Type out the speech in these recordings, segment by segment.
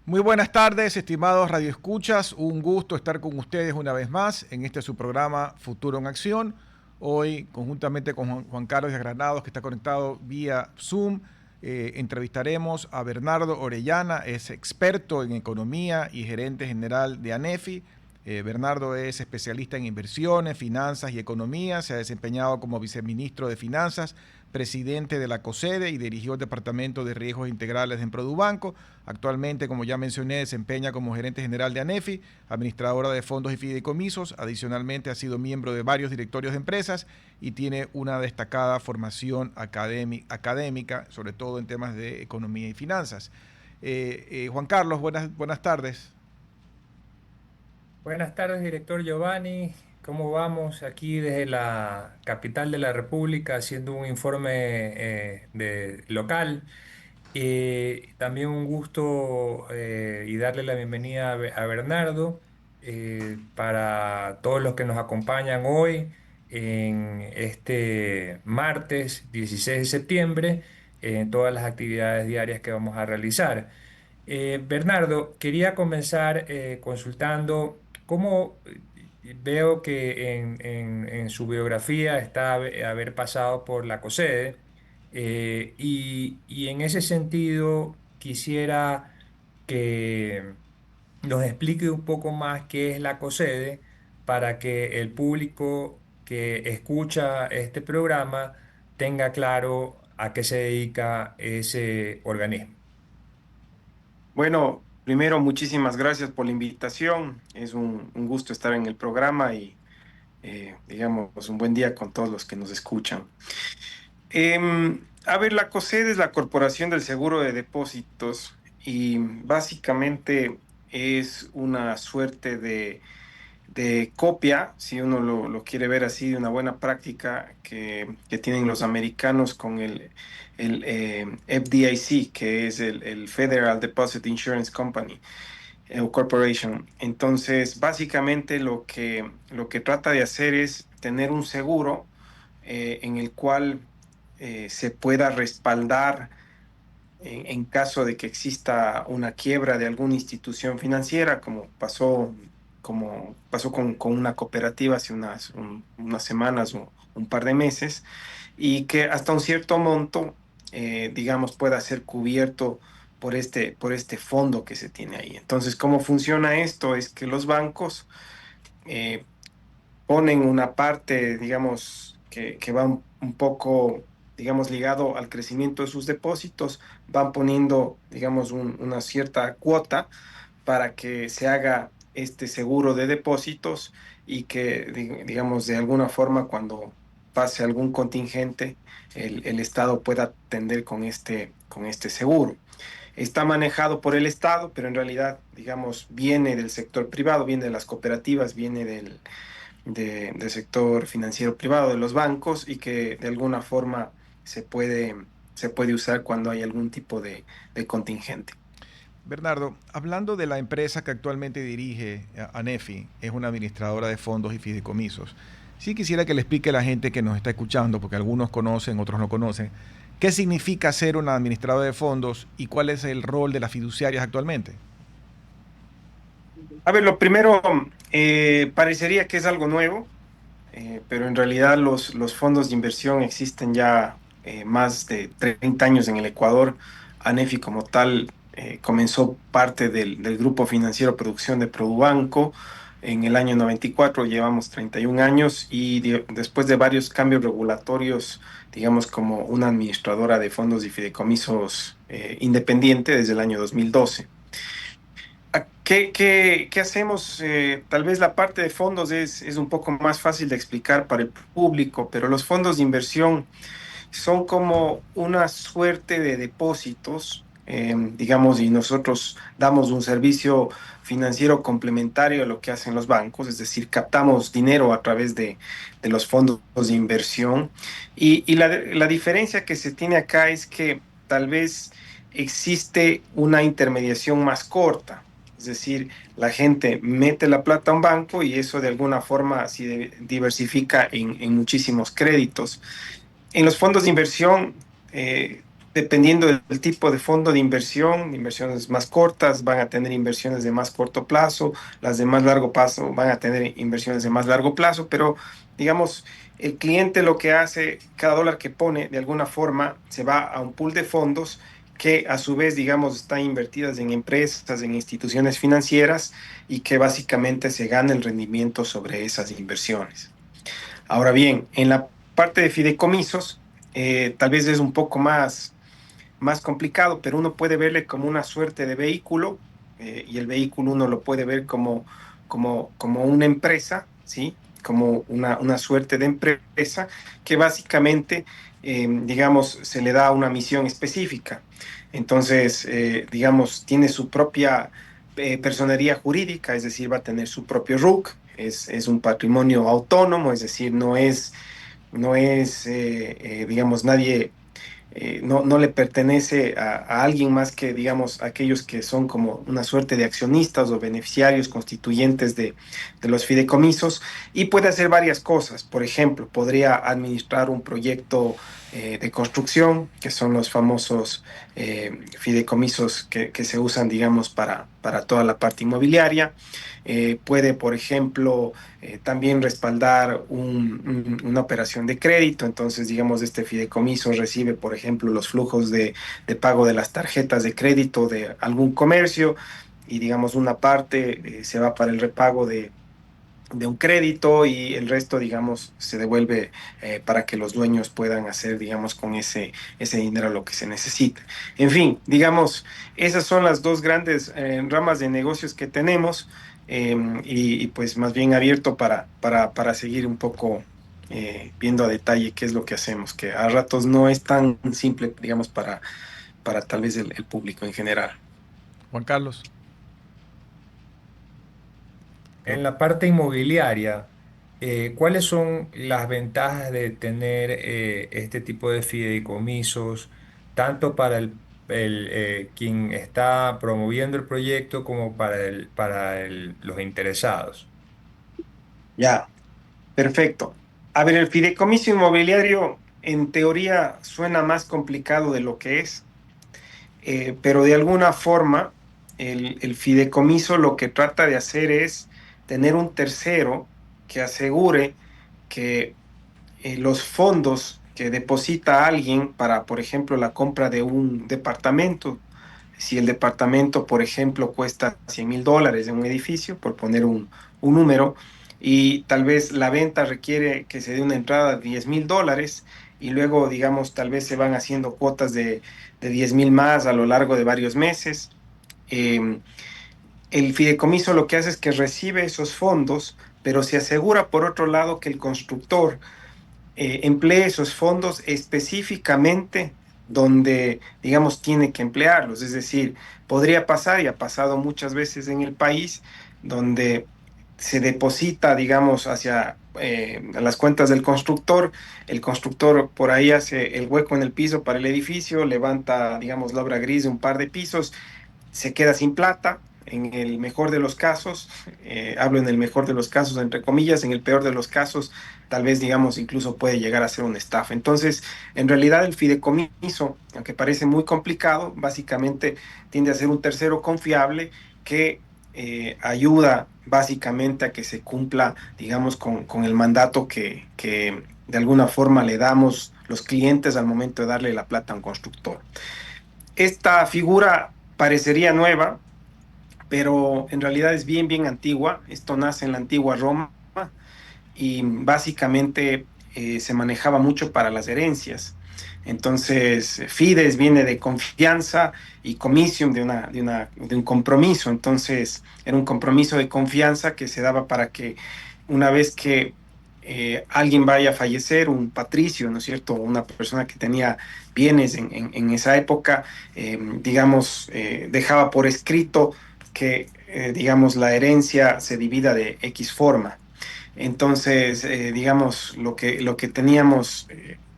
Muy buenas tardes, estimados radioescuchas. Un gusto estar con ustedes una vez más en este su programa Futuro en Acción. Hoy, conjuntamente con Juan Carlos de Granados, que está conectado vía Zoom, entrevistaremos a Bernardo Orellana, es experto en economía y gerente general de ANEFI. Bernardo es especialista en inversiones, finanzas y economía. Se ha desempeñado como viceministro de Finanzas, presidente de la COSEDE y dirigió el Departamento de Riesgos Integrales en Produbanco. Actualmente, como ya mencioné, desempeña como gerente general de ANEFI, administradora de fondos y fideicomisos. Adicionalmente, ha sido miembro de varios directorios de empresas y tiene una destacada formación académica, sobre todo en temas de economía y finanzas. Juan Carlos, buenas tardes. Buenas tardes, director Giovanni. ¿Cómo vamos aquí desde la capital de la República haciendo un informe local? También un gusto y darle la bienvenida a Bernardo para todos los que nos acompañan hoy en este martes 16 de septiembre en todas las actividades diarias que vamos a realizar. Bernardo, quería comenzar consultando cómo veo que en su biografía está haber pasado por la COSEDE y en ese sentido quisiera que nos explique un poco más qué es la COSEDE para que el público que escucha este programa tenga claro a qué se dedica ese organismo. Bueno, primero, muchísimas gracias por la invitación. Es un gusto estar en el programa y, digamos, un buen día con todos los que nos escuchan. A ver, la COSED es la Corporación del Seguro de Depósitos y básicamente es una suerte de copia, si uno lo quiere ver así, de una buena práctica que tienen los americanos con el FDIC, que es el Federal Deposit Insurance Company o Corporation. Entonces, básicamente lo que trata de hacer es tener un seguro en el cual se pueda respaldar en caso de que exista una quiebra de alguna institución financiera, como pasó con una cooperativa hace unas semanas o un par de meses, y que hasta un cierto monto, digamos, pueda ser cubierto por este fondo que se tiene ahí. Entonces, ¿cómo funciona esto? Es que los bancos eh, ponen una parte, digamos, que va un poco, digamos, ligado al crecimiento de sus depósitos, van poniendo, digamos, una cierta cuota para que se haga este seguro de depósitos y que, digamos, de alguna forma, cuando pase algún contingente, el Estado pueda atender con este seguro. Está manejado por el Estado, pero en realidad, digamos, viene del sector privado, viene de las cooperativas, viene del sector financiero privado, de los bancos, y que de alguna forma se puede, se puede usar cuando hay algún tipo de contingente. Bernardo, hablando de la empresa que actualmente dirige, ANEFI, es una administradora de fondos y fideicomisos. Sí quisiera que le explique a la gente que nos está escuchando, porque algunos conocen, otros no conocen, qué significa ser una administradora de fondos y cuál es el rol de las fiduciarias actualmente. A ver, lo primero, parecería que es algo nuevo, pero en realidad los fondos de inversión existen ya más de 30 años en el Ecuador. ANEFI como tal comenzó parte del Grupo Financiero Producción de Produbanco en el año 94. Llevamos 31 años y después de varios cambios regulatorios, digamos, como una administradora de fondos y fideicomisos independiente desde el año 2012. ¿Qué hacemos? Tal vez la parte de fondos es un poco más fácil de explicar para el público, pero los fondos de inversión son como una suerte de depósitos, digamos, y nosotros damos un servicio financiero complementario a lo que hacen los bancos, es decir, captamos dinero a través de los fondos de inversión. Y la diferencia que se tiene acá es que tal vez existe una intermediación más corta. Es decir, la gente mete la plata a un banco y eso de alguna forma diversifica en muchísimos créditos. En los fondos de inversión dependiendo del tipo de fondo de inversión, inversiones más cortas van a tener inversiones de más corto plazo, las de más largo plazo van a tener inversiones de más largo plazo, pero digamos, el cliente lo que hace, cada dólar que pone, de alguna forma, se va a un pool de fondos que a su vez, digamos, están invertidas en empresas, en instituciones financieras y que básicamente se gana el rendimiento sobre esas inversiones. Ahora bien, en la parte de fideicomisos, tal vez es un poco más complicado, pero uno puede verle como una suerte de vehículo, y el vehículo uno lo puede ver como una empresa, ¿sí? Como una suerte de empresa que básicamente, digamos, se le da una misión específica. Entonces, digamos, tiene su propia personería jurídica, es decir, va a tener su propio RUC, es un patrimonio autónomo, es decir, no es, digamos, nadie no le pertenece a alguien más que, digamos, aquellos que son como una suerte de accionistas o beneficiarios constituyentes de los fideicomisos y puede hacer varias cosas. Por ejemplo, podría administrar un proyecto de construcción, que son los famosos fideicomisos que se usan, digamos, para toda la parte inmobiliaria. Puede, por ejemplo, también respaldar una operación de crédito. Entonces, digamos, este fideicomiso recibe, por ejemplo, los flujos de pago de las tarjetas de crédito de algún comercio y, digamos, una parte se va para el repago de un crédito y el resto, digamos, se devuelve para que los dueños puedan hacer, digamos, con ese dinero lo que se necesita. En fin, digamos, esas son las dos grandes ramas de negocios que tenemos pues más bien abierto para seguir un poco viendo a detalle qué es lo que hacemos, que a ratos no es tan simple, digamos, para tal vez el público en general. Juan Carlos. En la parte inmobiliaria, ¿cuáles son las ventajas de tener este tipo de fideicomisos, tanto para quien está promoviendo el proyecto como los interesados? Ya, perfecto. A ver, el fideicomiso inmobiliario en teoría suena más complicado de lo que es, pero de alguna forma el fideicomiso lo que trata de hacer es tener un tercero que asegure que los fondos que deposita alguien para, por ejemplo, la compra de un departamento, si el departamento, por ejemplo, cuesta $100,000 en un edificio, por poner un número, y tal vez la venta requiere que se dé una entrada de $10,000 y luego, digamos, tal vez se van haciendo cuotas de 10,000 más a lo largo de varios meses. Eh, el fideicomiso lo que hace es que recibe esos fondos, pero se asegura, por otro lado, que el constructor emplee esos fondos específicamente donde, digamos, tiene que emplearlos. Es decir, podría pasar, y ha pasado muchas veces en el país, donde se deposita, digamos, hacia las cuentas del constructor, el constructor por ahí hace el hueco en el piso para el edificio, levanta, digamos, la obra gris de un par de pisos, se queda sin plata. En el mejor de los casos, hablo en el mejor de los casos, entre comillas, en el peor de los casos, tal vez, digamos, incluso puede llegar a ser una estafa. Entonces, en realidad, el fideicomiso, aunque parece muy complicado, básicamente tiende a ser un tercero confiable que ayuda básicamente a que se cumpla, digamos, con el mandato que de alguna forma le damos los clientes al momento de darle la plata a un constructor. Esta figura parecería nueva, pero en realidad es bien antigua. Esto nace en la antigua Roma y básicamente se manejaba mucho para las herencias. Entonces, fides viene de confianza y comisium de un compromiso. Entonces, era un compromiso de confianza que se daba para que una vez que alguien vaya a fallecer, un patricio, ¿no es cierto? Una persona que tenía bienes en esa época, digamos, dejaba por escrito que, digamos, la herencia se divida de X forma. Entonces, digamos, lo que teníamos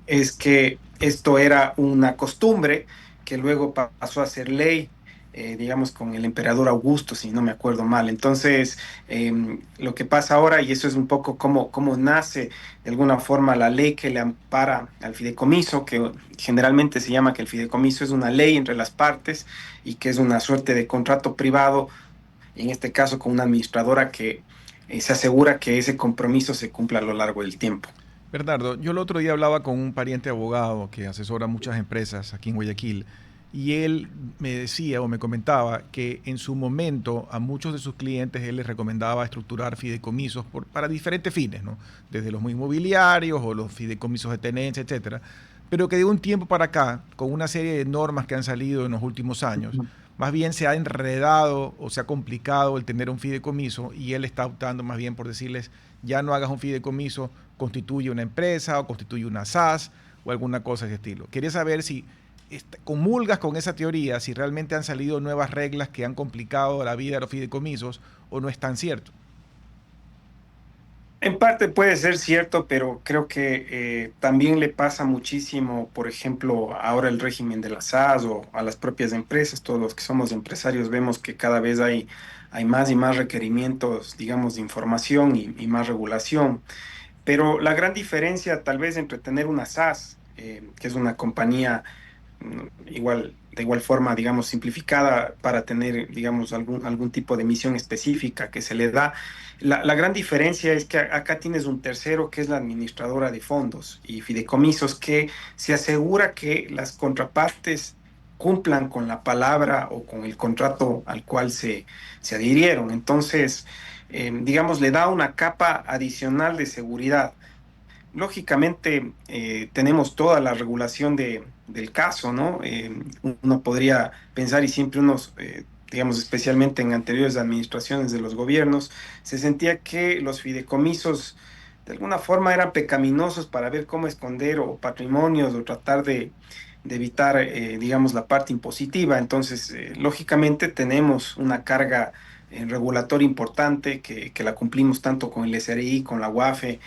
es que esto era una costumbre que luego pasó a ser ley digamos, con el emperador Augusto, si no me acuerdo mal. Entonces, lo que pasa ahora, y eso es un poco cómo nace de alguna forma la ley que le ampara al fideicomiso, que generalmente se llama que el fideicomiso es una ley entre las partes y que es una suerte de contrato privado, en este caso con una administradora que se asegura que ese compromiso se cumpla a lo largo del tiempo. Bernardo, yo el otro día hablaba con un pariente abogado que asesora muchas empresas aquí en Guayaquil y él me decía o me comentaba que en su momento a muchos de sus clientes él les recomendaba estructurar fideicomisos para diferentes fines, ¿no? Desde los inmobiliarios o los fideicomisos de tenencia, etcétera, pero que de un tiempo para acá, con una serie de normas que han salido en los últimos años, más bien se ha enredado o se ha complicado el tener un fideicomiso y él está optando más bien por decirles, ya no hagas un fideicomiso, constituye una empresa o constituye una SAS o alguna cosa de ese estilo. Quería saber si comulgas con esa teoría, si realmente han salido nuevas reglas que han complicado la vida de los fideicomisos o no es tan cierto. En parte puede ser cierto, pero creo que también le pasa muchísimo, por ejemplo, ahora el régimen de las SAS o a las propias empresas, todos los que somos empresarios vemos que cada vez hay más y más requerimientos, digamos, de información y más regulación. Pero la gran diferencia tal vez entre tener una SAS, que es una compañía de igual forma, digamos, simplificada para tener, digamos, algún tipo de misión específica que se le da. La gran diferencia es que acá tienes un tercero que es la administradora de fondos y fideicomisos que se asegura que las contrapartes cumplan con la palabra o con el contrato al cual se adhirieron. Entonces, digamos, le da una capa adicional de seguridad. Lógicamente, tenemos toda la regulación del caso, ¿no? Uno podría pensar, y siempre unos, digamos, especialmente en anteriores administraciones de los gobiernos, se sentía que los fideicomisos de alguna forma eran pecaminosos para ver cómo esconder o patrimonios o tratar de evitar, digamos, la parte impositiva. Entonces, lógicamente tenemos una carga regulatoria importante que la cumplimos tanto con el SRI, con la UAFE,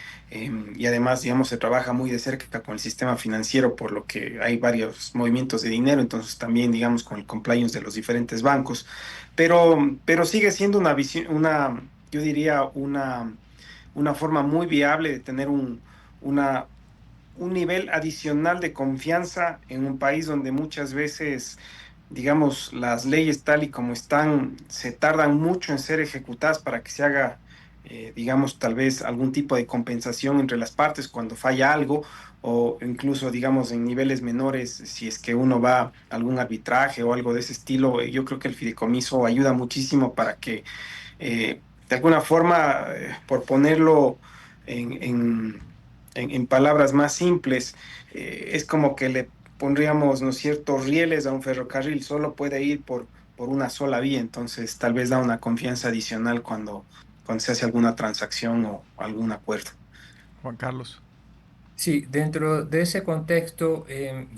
y además, digamos, se trabaja muy de cerca con el sistema financiero, por lo que hay varios movimientos de dinero, entonces también, digamos, con el compliance de los diferentes bancos, pero sigue siendo una visión, yo diría, una forma muy viable de tener una, un nivel adicional de confianza en un país donde muchas veces, digamos, las leyes tal y como están, se tardan mucho en ser ejecutadas para que se haga, digamos, tal vez algún tipo de compensación entre las partes cuando falla algo, o incluso, digamos, en niveles menores, si es que uno va a algún arbitraje o algo de ese estilo. Yo creo que el fideicomiso ayuda muchísimo para que, de alguna forma, por ponerlo en, en- en palabras más simples, es como que le pondríamos, ¿no es cierto?, rieles a un ferrocarril, solo puede ir por una sola vía, entonces tal vez da una confianza adicional cuando se hace alguna transacción o algún acuerdo. Juan Carlos. Sí, dentro de ese contexto,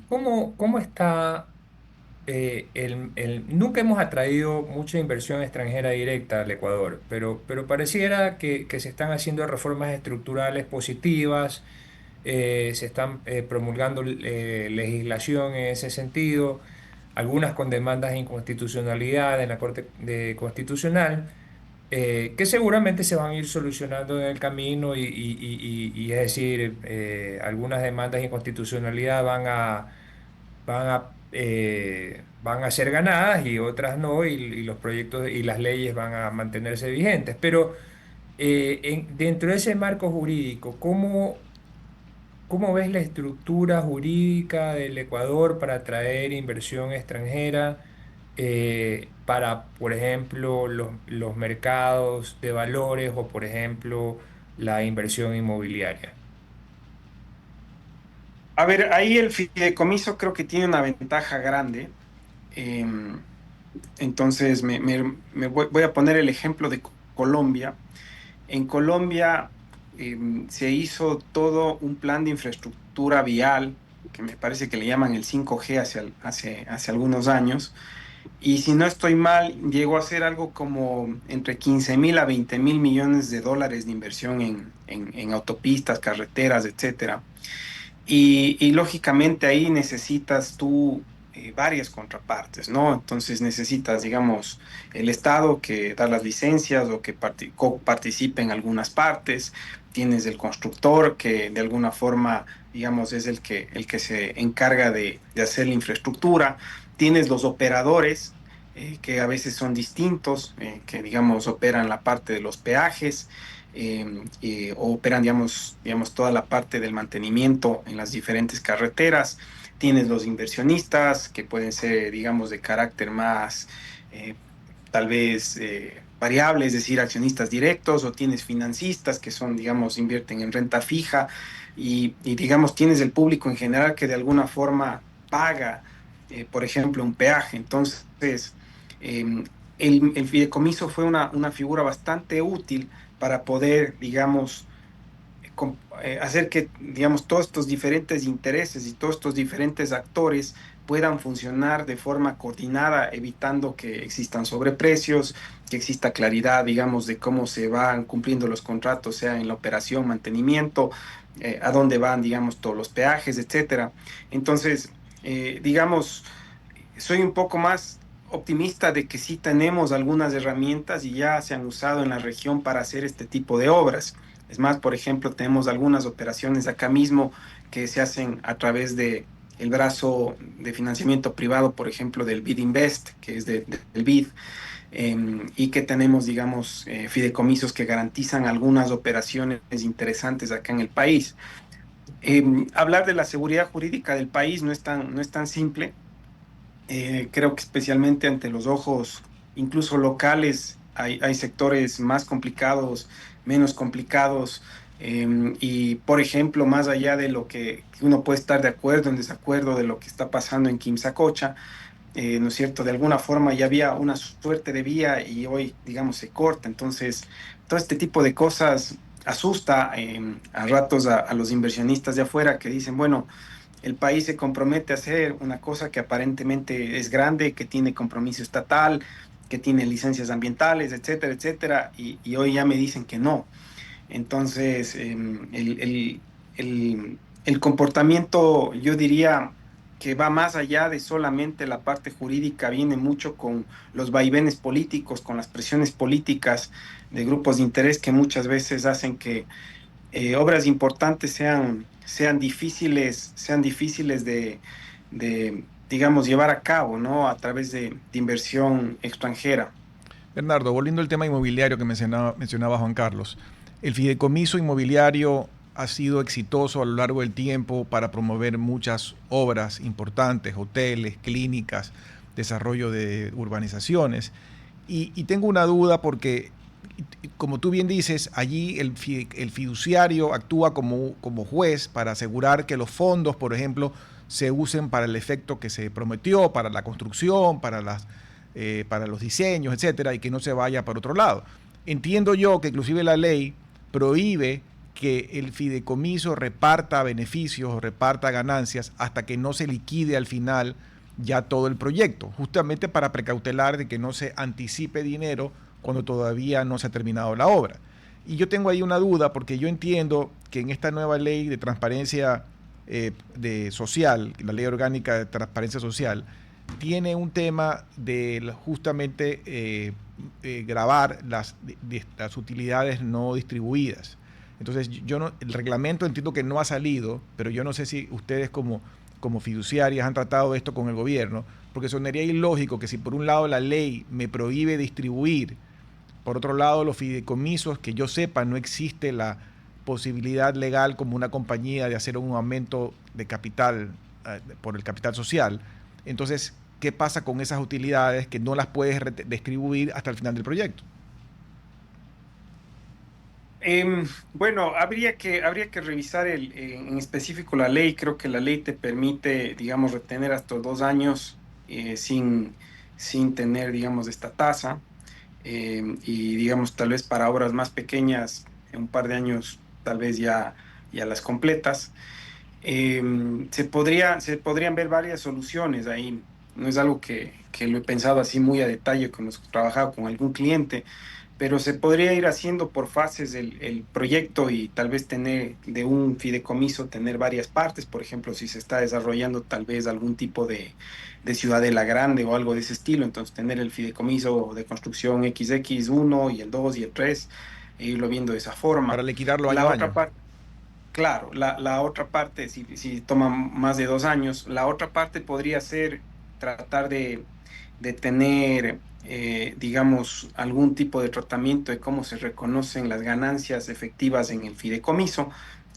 ¿cómo está nunca hemos atraído mucha inversión extranjera directa al Ecuador, pero pareciera que se están haciendo reformas estructurales positivas, se están promulgando legislación en ese sentido, algunas con demandas de inconstitucionalidad en la Constitucional, que seguramente se van a ir solucionando en el camino y es decir, algunas demandas de inconstitucionalidad van a ser ganadas y otras no, y los proyectos y las leyes van a mantenerse vigentes. Pero dentro de ese marco jurídico, ¿cómo ves la estructura jurídica del Ecuador para atraer inversión extranjera para, por ejemplo, los mercados de valores o, por ejemplo, la inversión inmobiliaria? A ver, ahí el fideicomiso creo que tiene una ventaja grande. em, entonces, voy a poner el ejemplo de Colombia. En Colombia se hizo todo un plan de infraestructura vial, que me parece que le llaman el 5G hace algunos años. Y si no estoy mal, llegó a ser algo como entre 15.000 a 20.000 millones de dólares de inversión en autopistas, carreteras, etcétera. Y lógicamente ahí necesitas tú varias contrapartes, ¿no? Entonces necesitas, digamos, el Estado que da las licencias o que participe en algunas partes, tienes el constructor que de alguna forma, digamos, es el que se encarga de hacer la infraestructura, tienes los operadores. Que a veces son distintos, que digamos operan la parte de los peajes, o operan, digamos, toda la parte del mantenimiento en las diferentes carreteras. Tienes los inversionistas que pueden ser, digamos, de carácter más, eh, tal vez, variable, es decir, accionistas directos, o tienes financistas que son, digamos, invierten en renta fija digamos, tienes el público en general que de alguna forma paga, por ejemplo, un peaje. Entonces, el fideicomiso fue una figura bastante útil para poder, digamos, hacer que, digamos, todos estos diferentes intereses y todos estos diferentes actores puedan funcionar de forma coordinada, evitando que existan sobreprecios, que exista claridad, digamos, de cómo se van cumpliendo los contratos, sea en la operación, mantenimiento, a dónde van, digamos, todos los peajes, etcétera. Entonces, digamos, soy un poco más optimista de que sí tenemos algunas herramientas y ya se han usado en la región para hacer este tipo de obras. Es más, por ejemplo, tenemos algunas operaciones acá mismo que se hacen a través de el brazo de financiamiento privado, por ejemplo, del BID Invest, que es del BID, y que tenemos, digamos, fideicomisos que garantizan algunas operaciones interesantes acá en el país. Hablar de la seguridad jurídica del país no es tan simple. Creo que especialmente ante los ojos, incluso locales, hay sectores más complicados, menos complicados, y por ejemplo, más allá de lo que uno puede estar de acuerdo, en desacuerdo de lo que está pasando en Quimsacocha, ¿no es cierto? De alguna forma ya había una suerte de vía y hoy, digamos, se corta. Entonces, todo este tipo de cosas asusta, a ratos a los inversionistas de afuera que dicen, bueno, el país se compromete a hacer una cosa que aparentemente es grande, que tiene compromiso estatal, que tiene licencias ambientales, etcétera, etcétera, y hoy ya me dicen que no. Entonces, el comportamiento, yo diría que va más allá de solamente la parte jurídica, viene mucho con los vaivenes políticos, con las presiones políticas de grupos de interés que muchas veces hacen que obras importantes sean difíciles digamos, llevar a cabo, ¿no? A través de inversión extranjera. Bernardo, volviendo al tema inmobiliario que mencionaba Juan Carlos, el fideicomiso inmobiliario ha sido exitoso a lo largo del tiempo para promover muchas obras importantes, hoteles, clínicas, desarrollo de urbanizaciones. Y tengo una duda porque, como tú bien dices, allí el fiduciario actúa como juez para asegurar que los fondos, por ejemplo, se usen para el efecto que se prometió, para la construcción, para los diseños, etcétera, y que no se vaya para otro lado. Entiendo yo que inclusive la ley prohíbe que el fideicomiso reparta beneficios o reparta ganancias hasta que no se liquide al final ya todo el proyecto, justamente para precautelar de que no se anticipe dinero cuando todavía no se ha terminado la obra. Y yo tengo ahí una duda porque yo entiendo que en esta nueva ley de transparencia de social, la ley orgánica de transparencia social, tiene un tema de justamente grabar las utilidades no distribuidas. Entonces, yo no, el reglamento entiendo que no ha salido, pero yo no sé si ustedes como fiduciarias han tratado esto con el gobierno, porque sonaría ilógico que si por un lado la ley me prohíbe distribuir, por otro lado los fideicomisos, que yo sepa, no existe la posibilidad legal como una compañía de hacer un aumento de capital por el capital social. Entonces, ¿qué pasa con esas utilidades que no las puedes distribuir hasta el final del proyecto? Bueno, habría que revisar en específico la ley. Creo que la ley te permite, digamos, retener hasta 2 años, sin tener, digamos, esta tasa. Y, digamos, tal vez para obras más pequeñas, en un par de años, tal vez ya las completas. Se podrían ver varias soluciones ahí. no es algo que lo he pensado así muy a detalle cuando he trabajado con algún cliente, pero se podría ir haciendo por fases el proyecto y tal vez tener de un fideicomiso, tener varias partes. Por ejemplo, si se está desarrollando tal vez algún tipo de ciudadela grande o algo de ese estilo, entonces tener el fideicomiso de construcción XX1 y el 2 y el 3 e irlo viendo de esa Para forma. liquidarlo La año a otra año. parte, claro, la otra parte, si toma más de 2 años, la otra parte podría ser tratar de tener, digamos, algún tipo de tratamiento de cómo se reconocen las ganancias efectivas en el fideicomiso,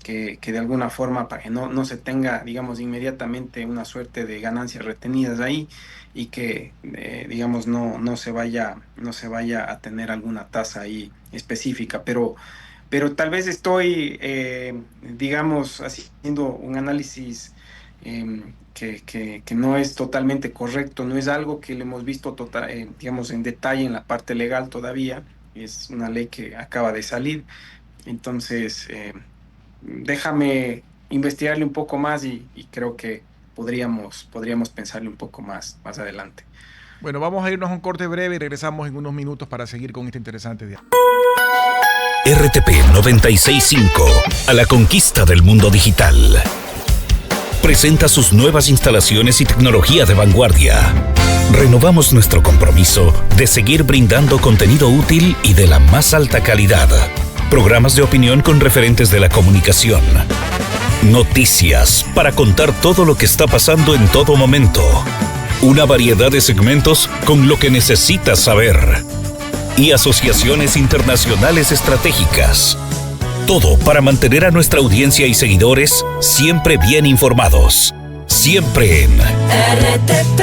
que de alguna forma para que no se tenga, digamos, inmediatamente una suerte de ganancias retenidas ahí y que, digamos, no se vaya a tener alguna tasa ahí específica, pero tal vez estoy, digamos, haciendo un análisis que no es totalmente correcto, no es algo que le hemos visto digamos, en detalle en la parte legal todavía, es una ley que acaba de salir, entonces déjame investigarle un poco más y creo que podríamos pensarle un poco más adelante. Bueno, vamos a irnos a un corte breve y regresamos en unos minutos para seguir con este interesante diálogo. RTP 965, a la conquista del mundo digital. Presenta sus nuevas instalaciones y tecnología de vanguardia. Renovamos nuestro compromiso de seguir brindando contenido útil y de la más alta calidad. Programas de opinión con referentes de la comunicación. Noticias para contar todo lo que está pasando en todo momento. Una variedad de segmentos con lo que necesitas saber. Y asociaciones internacionales estratégicas. Todo para mantener a nuestra audiencia y seguidores siempre bien informados. Siempre en RTP.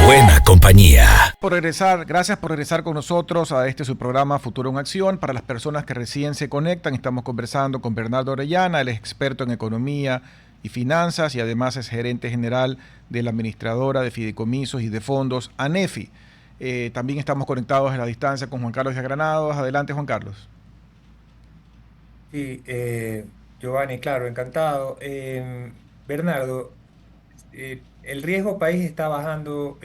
Buena compañía. Gracias por regresar con nosotros a su programa Futuro en Acción. Para las personas que recién se conectan, estamos conversando con Bernardo Orellana, él es experto en economía y finanzas y además es gerente general de la administradora de fideicomisos y de fondos ANEFI. También estamos conectados a la distancia con Juan Carlos de Granados. Adelante, Juan Carlos. Sí, Giovanni, claro, encantado. Bernardo, el riesgo país está bajando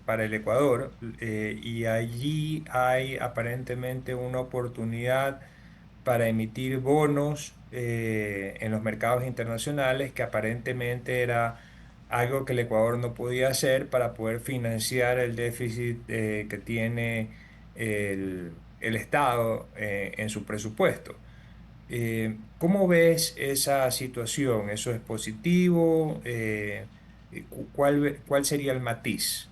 para el Ecuador y allí hay aparentemente una oportunidad para emitir bonos en los mercados internacionales que aparentemente era algo que el Ecuador no podía hacer para poder financiar el déficit que tiene el Estado en su presupuesto. ¿Cómo ves esa situación? ¿Eso es positivo? ¿Cuál sería el matiz?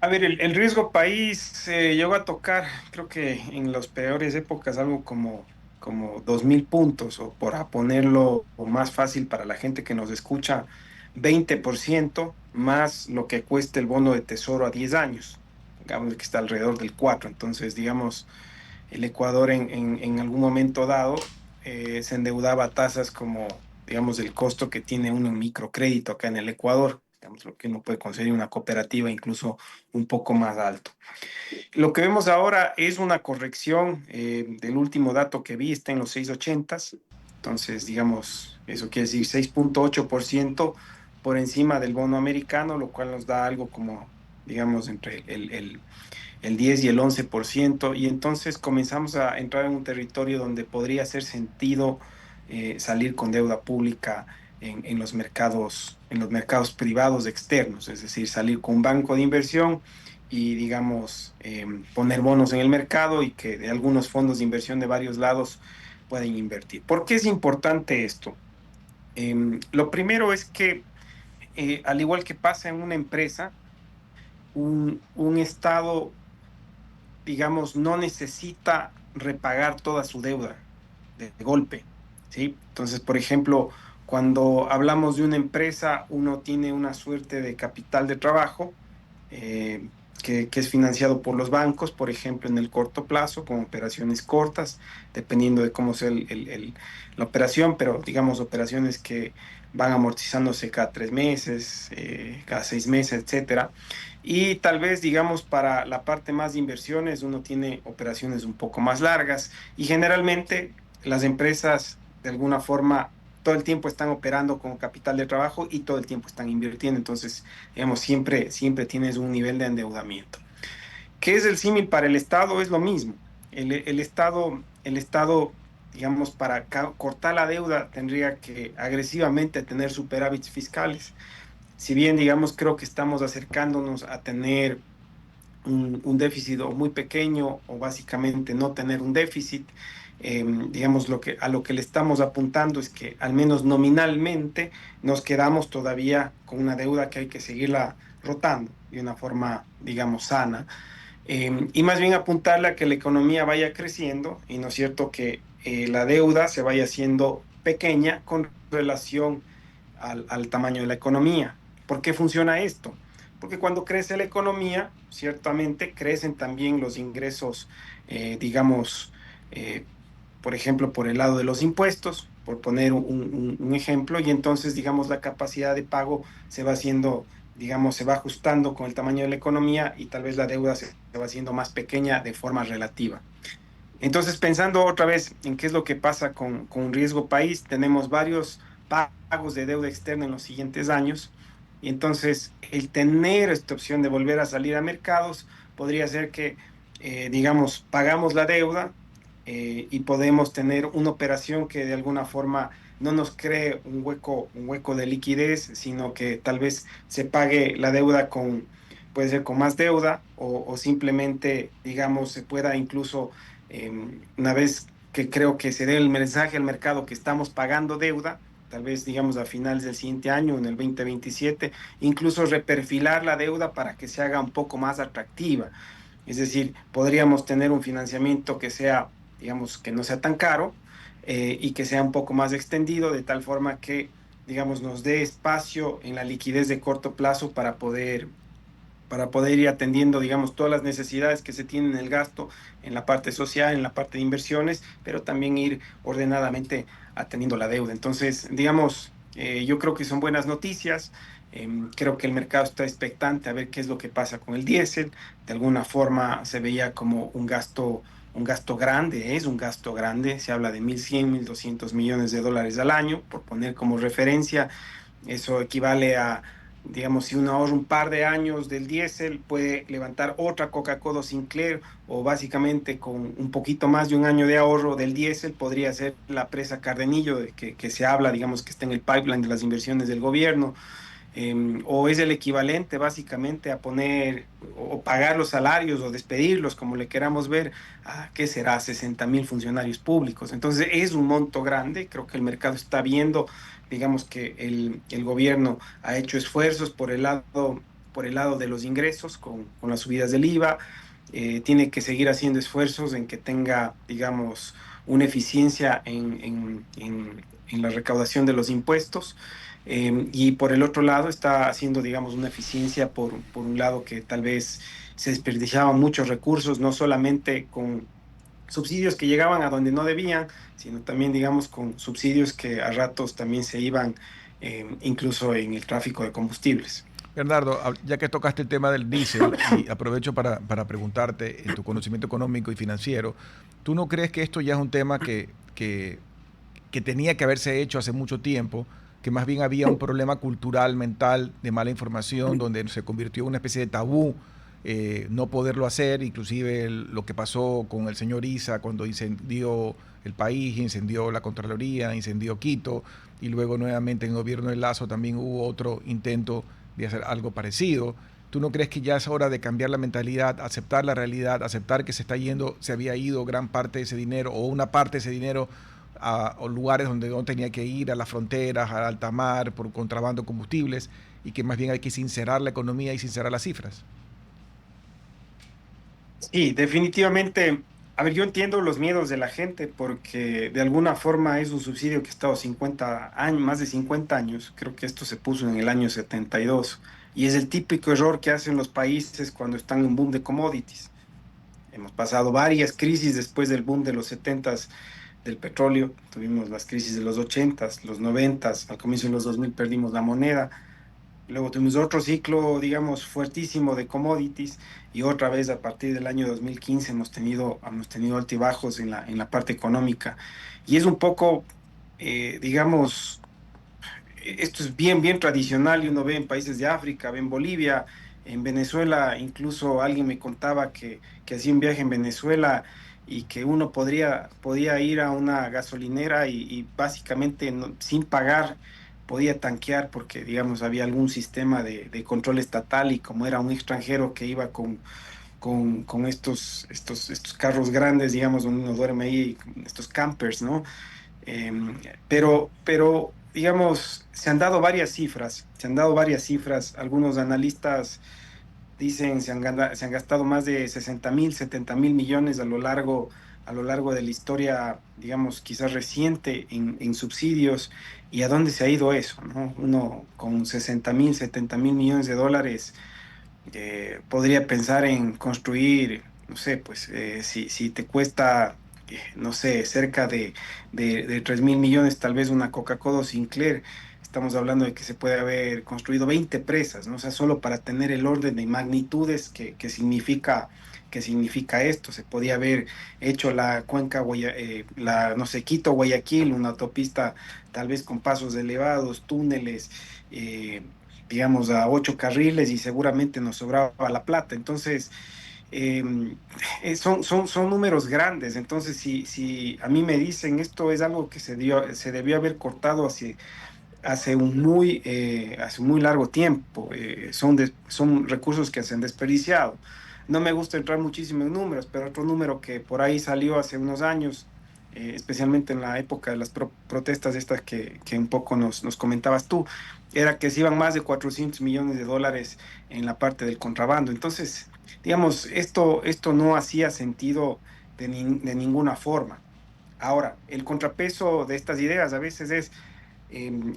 A ver, el riesgo país llegó a tocar, creo que en las peores épocas, algo como 2.000 puntos, o por ponerlo más fácil para la gente que nos escucha, 20% más lo que cuesta el bono de tesoro a 10 años, digamos que está alrededor del 4. Entonces, digamos, el Ecuador en algún momento dado se endeudaba a tasas como, digamos, el costo que tiene uno en microcrédito acá en el Ecuador, digamos, lo que uno puede conseguir en una cooperativa incluso un poco más alto. Lo que vemos ahora es una corrección del último dato que vi, está en los 680. Entonces, digamos, eso quiere decir 6,8% por encima del bono americano, lo cual nos da algo como, digamos, entre el 10 y el 11%, y entonces comenzamos a entrar en un territorio donde podría hacer sentido salir con deuda pública en los mercados privados externos, es decir, salir con un banco de inversión y, digamos, poner bonos en el mercado y que de algunos fondos de inversión de varios lados pueden invertir. ¿Por qué es importante esto? Lo primero es que, al igual que pasa en una empresa, un Estado, digamos, no necesita repagar toda su deuda de golpe, ¿sí? Entonces, por ejemplo, cuando hablamos de una empresa, uno tiene una suerte de capital de trabajo eh, que es financiado por los bancos, por ejemplo, en el corto plazo, con operaciones cortas, dependiendo de cómo sea la operación, pero digamos operaciones que van amortizándose cada 3 meses, cada 6 meses, etcétera. Y tal vez, digamos, para la parte más de inversiones, uno tiene operaciones un poco más largas y generalmente las empresas, de alguna forma, todo el tiempo están operando con capital de trabajo y todo el tiempo están invirtiendo. Entonces, digamos, siempre tienes un nivel de endeudamiento. ¿Qué es el símil para el Estado? Es lo mismo. El Estado, digamos, para cortar la deuda tendría que agresivamente tener superávits fiscales. Si bien, digamos, creo que estamos acercándonos a tener un déficit o muy pequeño o básicamente no tener un déficit, digamos, a lo que le estamos apuntando es que al menos nominalmente nos quedamos todavía con una deuda que hay que seguirla rotando de una forma, digamos, sana. Y más bien apuntarle a que la economía vaya creciendo y no es cierto que la deuda se vaya haciendo pequeña con relación al tamaño de la economía. ¿Por qué funciona esto? Porque cuando crece la economía, ciertamente crecen también los ingresos, digamos, eh, por ejemplo, por el lado de los impuestos, por poner un ejemplo, y entonces, digamos, la capacidad de pago se va haciendo, digamos, se va ajustando con el tamaño de la economía y tal vez la deuda se va haciendo más pequeña de forma relativa. Entonces, pensando otra vez en qué es lo que pasa con riesgo país, tenemos varios pagos de deuda externa en los siguientes años. Y entonces, el tener esta opción de volver a salir a mercados podría ser que, digamos, pagamos la deuda y podemos tener una operación que de alguna forma no nos cree un hueco de liquidez, sino que tal vez se pague la deuda puede ser con más deuda o simplemente, digamos, se pueda incluso una vez que creo que se dé el mensaje al mercado que estamos pagando deuda, tal vez digamos a finales del siguiente año, en el 2027, incluso reperfilar la deuda para que se haga un poco más atractiva. Es decir, podríamos tener un financiamiento que sea, digamos, que no sea tan caro y que sea un poco más extendido, de tal forma que, digamos, nos dé espacio en la liquidez de corto plazo para poder ir atendiendo, digamos, todas las necesidades que se tienen en el gasto, en la parte social, en la parte de inversiones, pero también ir ordenadamente atendiendo la deuda. Entonces, digamos, yo creo que son buenas noticias. Creo que el mercado está expectante a ver qué es lo que pasa con el diésel. De alguna forma se veía como un gasto grande, es un gasto grande. Se habla de 1.100, 1.200 millones de dólares al año, por poner como referencia. Eso equivale a, digamos, si uno ahorra un par de años del diésel, puede levantar otra Coca-Cola Sinclair, o básicamente con un poquito más de un año de ahorro del diésel, podría ser la presa Cardenillo, de que se habla, digamos, que está en el pipeline de las inversiones del gobierno. O es el equivalente básicamente a poner o pagar los salarios o despedirlos, como le queramos ver, a qué será 60.000 funcionarios públicos. Entonces es un monto grande, creo que el mercado está viendo, digamos que el gobierno ha hecho esfuerzos por el lado de los ingresos con las subidas del IVA, tiene que seguir haciendo esfuerzos en que tenga, digamos, una eficiencia en la recaudación de los impuestos. Y por el otro lado está haciendo, digamos, una eficiencia por un lado que tal vez se desperdiciaban muchos recursos, no solamente con subsidios que llegaban a donde no debían, sino también, digamos, con subsidios que a ratos también se iban incluso en el tráfico de combustibles. Bernardo, ya que tocaste el tema del diésel, y aprovecho para preguntarte, en tu conocimiento económico y financiero, ¿tú no crees que esto ya es un tema que tenía que haberse hecho hace mucho tiempo, que más bien había un problema cultural, mental, de mala información, donde se convirtió en una especie de tabú no poderlo hacer? Inclusive lo que pasó con el señor Issa cuando incendió el país, incendió la Contraloría, incendió Quito, y luego nuevamente en el gobierno de Lazo también hubo otro intento de hacer algo parecido. ¿Tú no crees que ya es hora de cambiar la mentalidad, aceptar la realidad, aceptar que se había ido gran parte de ese dinero o una parte de ese dinero a lugares donde no tenía que ir, a las fronteras, al alta mar, por contrabando de combustibles, y que más bien hay que sincerar la economía y sincerar las cifras? Sí, definitivamente. A ver, yo entiendo los miedos de la gente porque de alguna forma es un subsidio que ha estado 50 años, más de 50 años. Creo que esto se puso en el año 72 y es el típico error que hacen los países cuando están en un boom de commodities. Hemos pasado varias crisis después del boom de los 70 del petróleo. Tuvimos las crisis de los 80, los 90, al comienzo de los 2000 perdimos la moneda. Luego tuvimos otro ciclo, digamos, fuertísimo de commodities y otra vez a partir del año 2015 hemos tenido altibajos en la parte económica. Y es un poco digamos, esto es bien, bien tradicional y uno ve en países de África, ve en Bolivia, en Venezuela, incluso alguien me contaba que hacía un viaje en Venezuela y que uno podía ir a una gasolinera y básicamente sin pagar podía tanquear porque, digamos, había algún sistema de control estatal y como era un extranjero que iba con estos carros grandes, digamos, donde uno duerme ahí, estos campers, ¿no? Pero, digamos, se han dado varias cifras. Algunos analistas dicen se han gastado más de 60.000, 70.000 millones a lo largo de la historia, digamos, quizás reciente en subsidios. ¿Y a dónde se ha ido eso, no? Uno con 60.000, 70.000 millones de dólares podría pensar en construir, no sé, pues si te cuesta, no sé, cerca de 3.000 millones, tal vez una Coca-Cola o Sinclair, estamos hablando de que se puede haber construido 20 presas, ¿no? O sea, solo para tener el orden de magnitudes que significa esto. Se podía haber hecho la cuenca, no sé, Quito-Guayaquil, una autopista tal vez con pasos elevados, túneles, digamos, a 8 carriles y seguramente nos sobraba la plata. Entonces, eh, son números grandes. Entonces, si a mí me dicen esto es algo que se debió haber cortado hace un muy largo tiempo, son recursos que se han desperdiciado. No me gusta entrar muchísimo en números, pero otro número que por ahí salió hace unos años, especialmente en la época de las protestas estas que un poco nos comentabas tú, era que se iban más de 400 millones de dólares en la parte del contrabando. Entonces, digamos, esto no hacía sentido de ninguna forma. Ahora, el contrapeso de estas ideas a veces es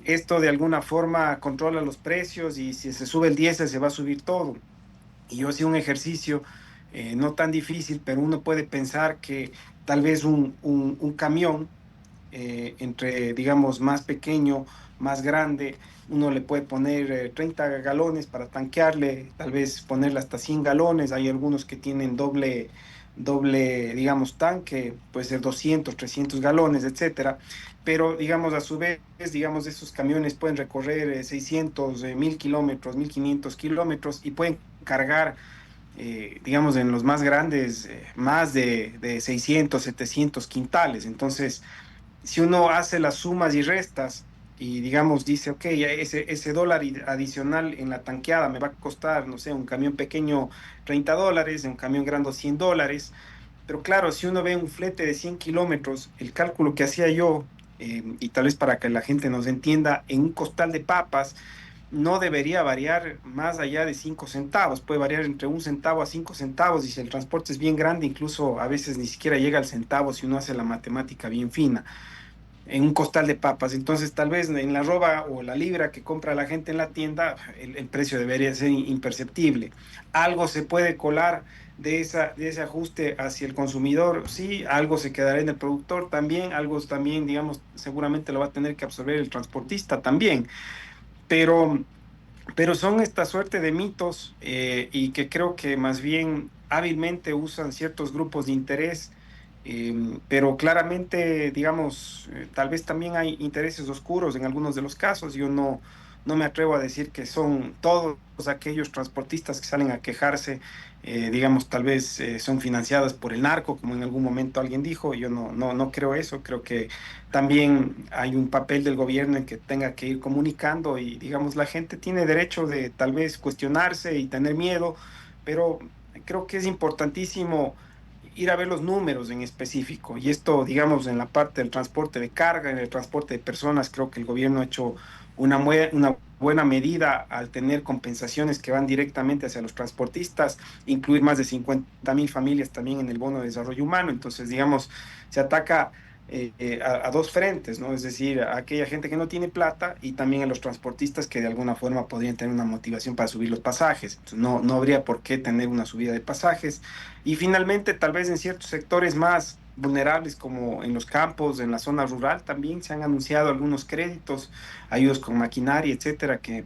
esto de alguna forma controla los precios y si se sube el diésel se va a subir todo. Y yo hacía un ejercicio no tan difícil, pero uno puede pensar que tal vez un camión digamos, más pequeño, más grande, uno le puede poner 30 galones para tanquearle, tal vez ponerle hasta 100 galones. Hay algunos que tienen doble, digamos, tanque, puede ser 200, 300 galones, etcétera. Pero, digamos, a su vez, digamos, esos camiones pueden recorrer 600, 1.000 kilómetros, 1.500 kilómetros y pueden cargar, digamos, en los más grandes, más de 600, 700 quintales. Entonces, si uno hace las sumas y restas y digamos dice, ok, ya ese dólar adicional en la tanqueada me va a costar, no sé, un camión pequeño $30, un camión grande $100, pero claro, si uno ve un flete de 100 kilómetros, el cálculo que hacía yo, y tal vez para que la gente nos entienda, en un costal de papas no debería variar más allá de 5 centavos, puede variar entre 1 centavo a 5 centavos, y si el transporte es bien grande, incluso a veces ni siquiera llega al centavo si uno hace la matemática bien fina en un costal de papas. Entonces, tal vez en la roba o la libra que compra la gente en la tienda, el precio debería ser imperceptible. Algo se puede colar de ese ajuste hacia el consumidor, sí, algo se quedará en el productor también, algo también, digamos, seguramente lo va a tener que absorber el transportista también. Pero son esta suerte de mitos y que creo que más bien hábilmente usan ciertos grupos de interés, pero claramente, digamos, tal vez también hay intereses oscuros en algunos de los casos. Yo no me atrevo a decir que son todos aquellos transportistas que salen a quejarse, digamos, tal vez son financiados por el narco, como en algún momento alguien dijo. Yo no creo eso. Creo que también hay un papel del gobierno en que tenga que ir comunicando y, digamos, la gente tiene derecho de tal vez cuestionarse y tener miedo, pero creo que es importantísimo ir a ver los números en específico. Y esto, digamos, en la parte del transporte de carga, en el transporte de personas, creo que el gobierno ha hecho una buena medida al tener compensaciones que van directamente hacia los transportistas, incluir más de 50.000 familias también en el bono de desarrollo humano. Entonces, digamos, se ataca a dos frentes, ¿no? Es decir, a aquella gente que no tiene plata y también a los transportistas que de alguna forma podrían tener una motivación para subir los pasajes. Entonces, no habría por qué tener una subida de pasajes. Y finalmente, tal vez en ciertos sectores más vulnerables, como en los campos, en la zona rural, también se han anunciado algunos créditos, ayudas con maquinaria, etcétera, que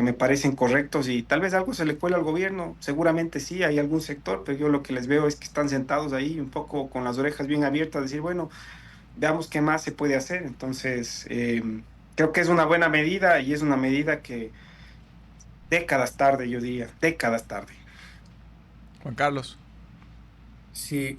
me parecen correctos y tal vez algo se le cuela al gobierno. Seguramente sí, hay algún sector, pero yo lo que les veo es que están sentados ahí un poco con las orejas bien abiertas, decir, bueno, veamos qué más se puede hacer. Entonces, creo que es una buena medida y es una medida que décadas tarde, yo diría, décadas tarde. Juan Carlos. Sí,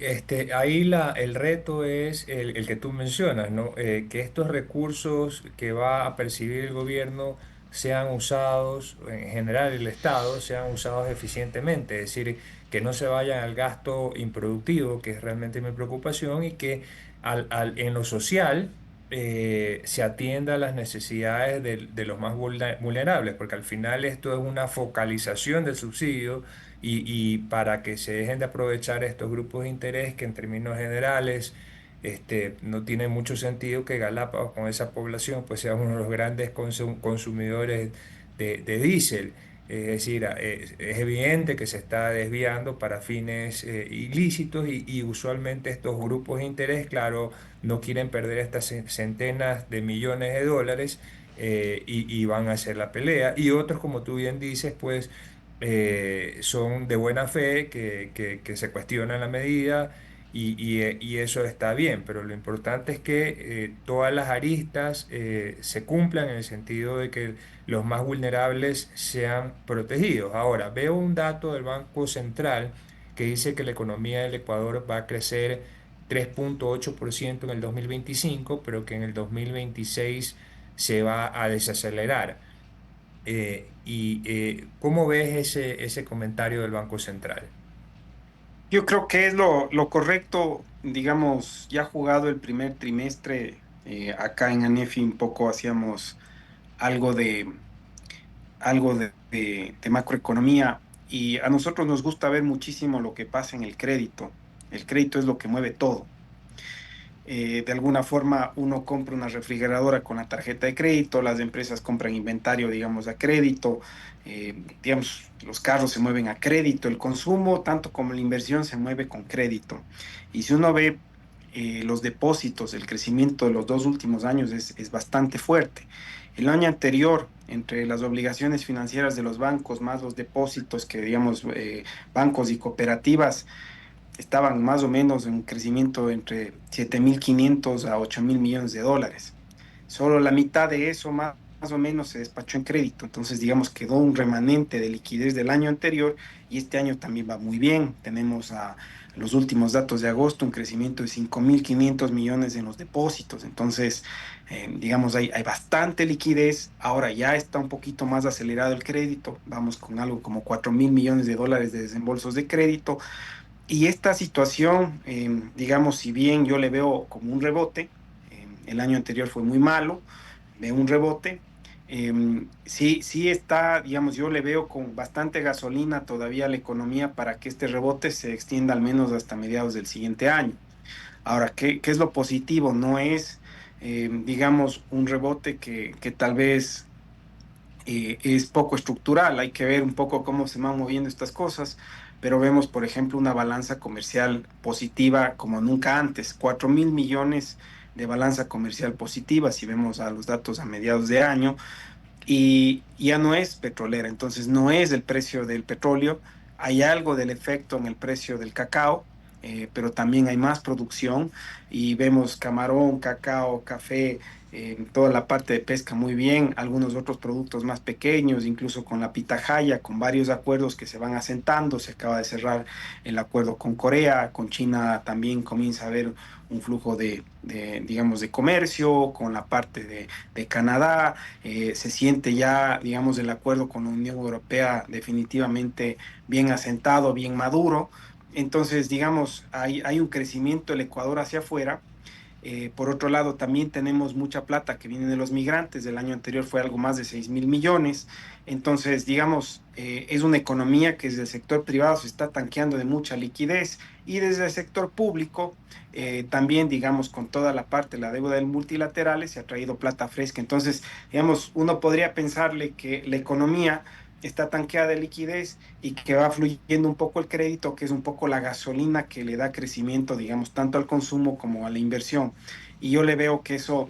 ahí el reto es el que tú mencionas, ¿no? Que estos recursos que va a percibir el gobierno sean usados, en general el Estado, sean usados eficientemente, es decir, que no se vayan al gasto improductivo, que es realmente mi preocupación, y que en lo social se atienda a las necesidades de los más vulnerables, porque al final esto es una focalización del subsidio y para que se dejen de aprovechar estos grupos de interés que en términos generales no tiene mucho sentido que Galápagos con esa población pues sea uno de los grandes consumidores de diésel. Es decir, es evidente que se está desviando para fines ilícitos y usualmente estos grupos de interés, claro, no quieren perder estas centenas de millones de dólares y van a hacer la pelea. Y otros, como tú bien dices, pues son de buena fe, que se cuestionan la medida y eso está bien, pero lo importante es que todas las aristas se cumplan en el sentido de que los más vulnerables sean protegidos. Ahora, veo un dato del Banco Central que dice que la economía del Ecuador va a crecer 3,8% en el 2025, pero que en el 2026 se va a desacelerar. ¿Cómo ves ese comentario del Banco Central? Yo creo que es lo correcto, digamos, ya jugado el primer trimestre, acá en ANEFI un poco hacíamos algo de macroeconomía y a nosotros nos gusta ver muchísimo lo que pasa en el crédito. El crédito es lo que mueve todo. De alguna forma uno compra una refrigeradora con la tarjeta de crédito, las empresas compran inventario, digamos, a crédito, digamos, los carros se mueven a crédito, el consumo, tanto como la inversión, se mueve con crédito. Y si uno ve los depósitos, el crecimiento de los 2 últimos años es bastante fuerte. El año anterior, entre las obligaciones financieras de los bancos, más los depósitos que, digamos, bancos y cooperativas, estaban más o menos en un crecimiento entre 7.500 a 8.000 millones de dólares. Solo la mitad de eso más o menos se despachó en crédito. Entonces, digamos, quedó un remanente de liquidez del año anterior y este año también va muy bien. Tenemos a los últimos datos de agosto un crecimiento de 5.500 millones en los depósitos. Entonces, digamos, hay bastante liquidez. Ahora ya está un poquito más acelerado el crédito. Vamos con algo como 4.000 millones de dólares de desembolsos de crédito. Y esta situación, digamos, si bien yo le veo como un rebote, el año anterior fue muy malo, veo un rebote, sí, sí está, digamos, yo le veo con bastante gasolina todavía a la economía para que este rebote se extienda al menos hasta mediados del siguiente año. Ahora, ¿qué es lo positivo? No es, digamos, un rebote que tal vez es poco estructural, hay que ver un poco cómo se van moviendo estas cosas, pero vemos, por ejemplo, una balanza comercial positiva como nunca antes, 4.000 millones de balanza comercial positiva, si vemos a los datos a mediados de año, y ya no es petrolera, entonces no es el precio del petróleo, hay algo del efecto en el precio del cacao, pero también hay más producción y vemos camarón, cacao, café, toda la parte de pesca muy bien, algunos otros productos más pequeños, incluso con la pitahaya, con varios acuerdos que se van asentando, se acaba de cerrar el acuerdo con Corea, con China también comienza a haber un flujo digamos, de comercio, con la parte de Canadá, se siente ya, digamos, el acuerdo con la Unión Europea definitivamente bien asentado, bien maduro. Entonces, digamos, hay un crecimiento del Ecuador hacia afuera. Por otro lado, también tenemos mucha plata que viene de los migrantes. Del año anterior fue algo más de 6.000 millones. Entonces, digamos, es una economía que desde el sector privado se está tanqueando de mucha liquidez y desde el sector público también, digamos, con toda la parte, la deuda del multilaterales, se ha traído plata fresca. Entonces, digamos, uno podría pensarle que la economía está tanqueada de liquidez y que va fluyendo un poco el crédito, que es un poco la gasolina que le da crecimiento, digamos, tanto al consumo como a la inversión. Y yo le veo que eso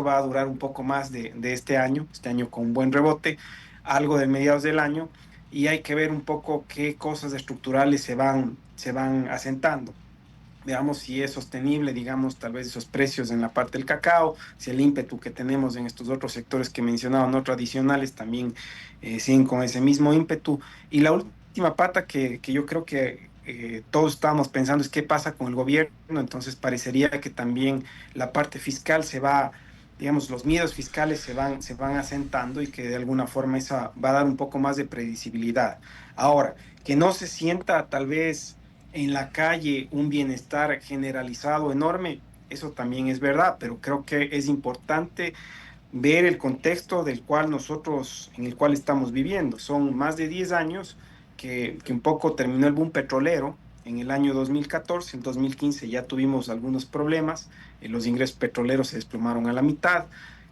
va a durar un poco más de este año con un buen rebote, algo de mediados del año, y hay que ver un poco qué cosas estructurales se van asentando. Veamos si es sostenible, digamos, tal vez esos precios en la parte del cacao, si el ímpetu que tenemos en estos otros sectores que he mencionado, no tradicionales, también siguen con ese mismo ímpetu. Y la última pata que yo creo que todos estábamos pensando es qué pasa con el gobierno. Entonces parecería que también la parte fiscal se va, digamos, los miedos fiscales se van asentando y que de alguna forma esa va a dar un poco más de predecibilidad. Ahora, que no se sienta tal vez en la calle un bienestar generalizado enorme, eso también es verdad, pero creo que es importante ver el contexto en el cual estamos viviendo. Son más de 10 años que un poco terminó el boom petrolero. En el año 2014, en 2015 ya tuvimos algunos problemas, los ingresos petroleros se desplomaron a la mitad.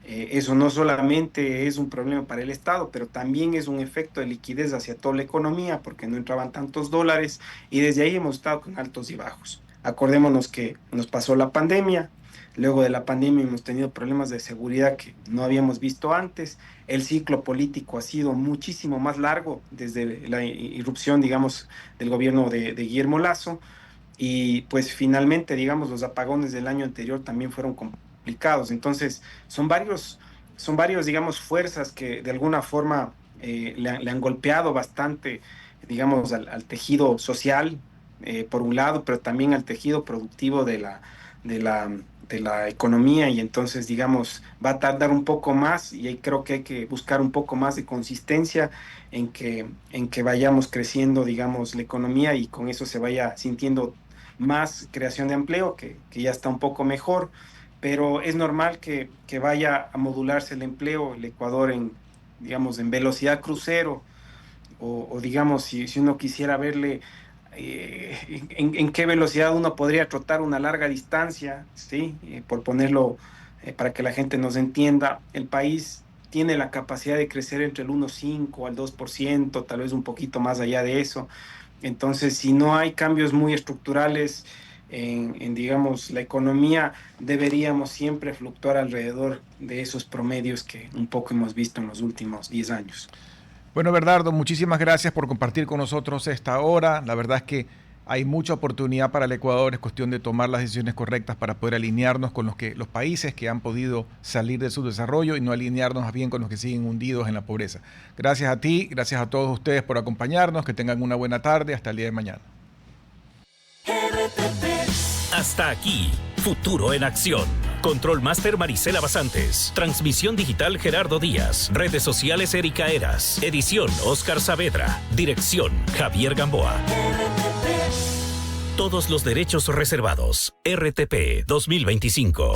Eso no solamente es un problema para el Estado, pero también es un efecto de liquidez hacia toda la economía, porque no entraban tantos dólares y desde ahí hemos estado con altos y bajos. Acordémonos que nos pasó la pandemia. Luego de la pandemia hemos tenido problemas de seguridad que no habíamos visto antes. El ciclo político ha sido muchísimo más largo desde la irrupción, digamos, del gobierno de Guillermo Lasso. Y pues finalmente, digamos, los apagones del año anterior también fueron complicados. Entonces, son varios, digamos, fuerzas que de alguna forma le han golpeado bastante, digamos, al tejido social, por un lado, pero también al tejido productivo de la, de la economía. Y entonces, digamos, va a tardar un poco más y ahí creo que hay que buscar un poco más de consistencia en que vayamos creciendo, digamos, la economía y con eso se vaya sintiendo más creación de empleo, que ya está un poco mejor, pero es normal que vaya a modularse el empleo, el Ecuador en, digamos, en velocidad crucero, o digamos, si uno quisiera verle en qué velocidad uno podría trotar una larga distancia, ¿sí? Por ponerlo para que la gente nos entienda, el país tiene la capacidad de crecer entre el 1,5 al 2%, tal vez un poquito más allá de eso. Entonces, si no hay cambios muy estructurales digamos, la economía, deberíamos siempre fluctuar alrededor de esos promedios que un poco hemos visto en los últimos 10 años. Bueno, Bernardo, muchísimas gracias por compartir con nosotros esta hora. La verdad es que hay mucha oportunidad para el Ecuador, es cuestión de tomar las decisiones correctas para poder alinearnos con los países que han podido salir de su desarrollo y no alinearnos más bien con los que siguen hundidos en la pobreza. Gracias a ti, gracias a todos ustedes por acompañarnos, que tengan una buena tarde, hasta el día de mañana. Hasta aquí, Futuro en Acción. Control Master Marisela Basantes. Transmisión digital Gerardo Díaz. Redes sociales Erika Eras. Edición Oscar Saavedra. Dirección Javier Gamboa. Todos los derechos reservados. RTP 2025.